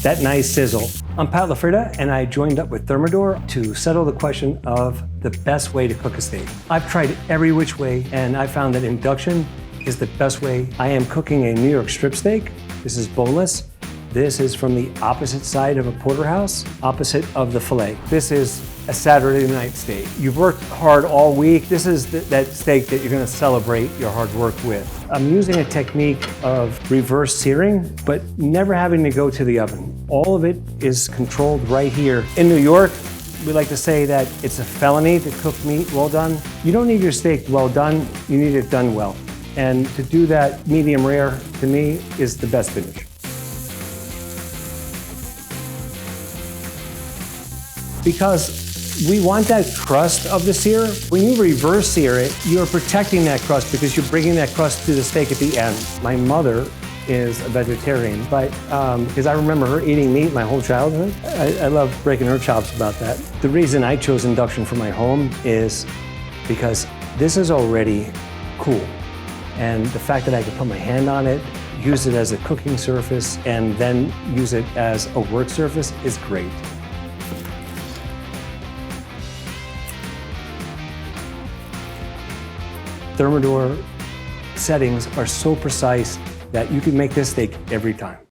that nice sizzle. I'm Pat LaFrieda, and I joined up with Thermador to settle the question of the best way to cook a steak. I've tried every which way, and I found that induction is the best way. I am cooking a New York strip steak. This is boneless. This is from the opposite side of a porterhouse, opposite of the filet. This is a Saturday night steak. You've worked hard all week. This is that steak that you're gonna celebrate your hard work with. I'm using a technique of reverse searing, but never having to go to the oven. All of it is controlled right here. In New York, we like to say that it's a felony to cook meat well done. You don't need your steak well done, you need it done well. And to do that, medium rare, to me, is the best finish. Because we want that crust of the sear. When you reverse sear it, you're protecting that crust because you're bringing that crust to the steak at the end. My mother is a vegetarian, but because I remember her eating meat my whole childhood, I love breaking her chops about that. The reason I chose induction for my home is because this is already cool. And the fact that I can put my hand on it, use it as a cooking surface, and then use it as a work surface is great. Thermador settings are so precise that you can make this steak every time.